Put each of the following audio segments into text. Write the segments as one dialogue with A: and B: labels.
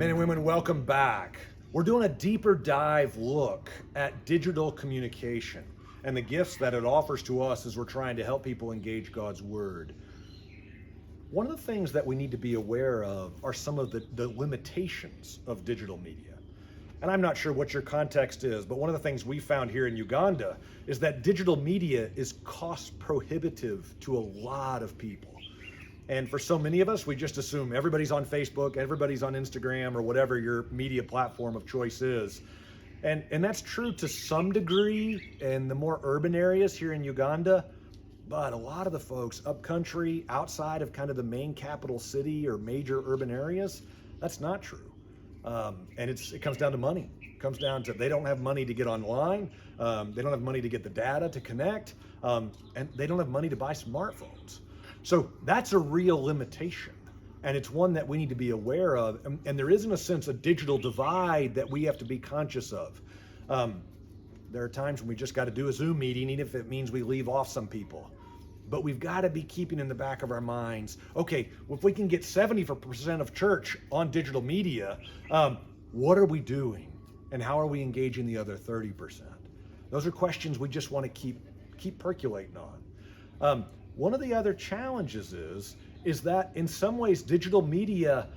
A: Men and women, welcome back. We're doing a deeper dive look at digital communication and the gifts that it offers to us as we're trying to help people engage God's Word. One of the things that we need to be aware of are some of the limitations of digital media. And I'm not sure what your context is, but one of the things we found here in Uganda is that digital media is cost prohibitive to a lot of people. And for so many of us, we just assume everybody's on Facebook, everybody's on Instagram, or whatever your media platform of choice is. And that's true to some degree in the more urban areas here in Uganda, but a lot of the folks up country, outside of kind of the main capital city or major urban areas, that's not true. And it comes down to money. It comes down to they don't have money to get online, they don't have money to get the data to connect, and they don't have money to buy smartphones. So that's a real limitation, and it's one that we need to be aware of. And there is, in a sense, a digital divide that we have to be conscious of. There are times when we just got to do a Zoom meeting, even if it means we leave off some people. But we've got to be keeping in the back of our minds, okay, well, if we can get 70% of church on digital media, what are we doing? And how are we engaging the other 30%? Those are questions we just want to keep percolating on. One of the other challenges is that in some ways digital media,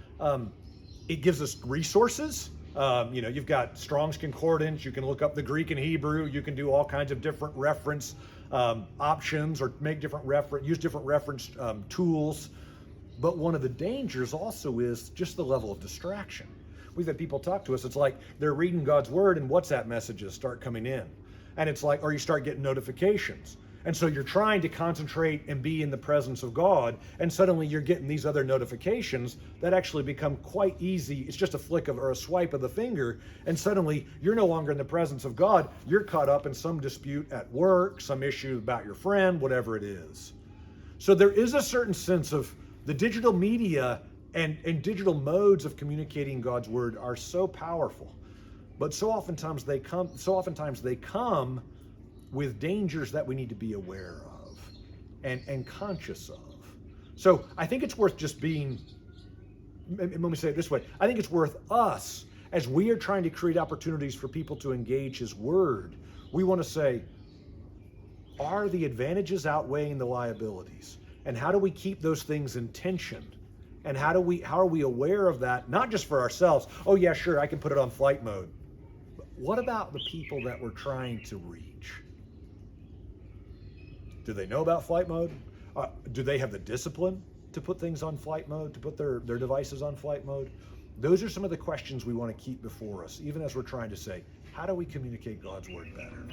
A: it gives us resources. You've got Strong's Concordance, you can look up the Greek and Hebrew, you can do all kinds of different reference options or use different reference tools. But one of the dangers also is just the level of distraction. We've had people talk to us, it's like they're reading God's Word and WhatsApp messages start coming in. And it's like, or you start getting notifications. And so you're trying to concentrate and be in the presence of God, and suddenly you're getting these other notifications that actually become quite easy. It's just a flick of or a swipe of the finger, and suddenly you're no longer in the presence of God. You're caught up in some dispute at work, some issue about your friend, whatever it is. So there is a certain sense of the digital media and digital modes of communicating God's Word are so powerful, but so oftentimes they come with dangers that we need to be aware of and conscious of. So I think it's worth just being, let me say it this way, I think it's worth us, as we are trying to create opportunities for people to engage His Word, we want to say, are the advantages outweighing the liabilities? And how do we keep those things in tension? And how are we aware of that, not just for ourselves, oh yeah, sure, I can put it on flight mode. But what about the people that we're trying to reach? Do they know about flight mode? Do they have the discipline to put things on flight mode, to put their devices on flight mode? Those are some of the questions we want to keep before us, even as we're trying to say, how do we communicate God's Word better?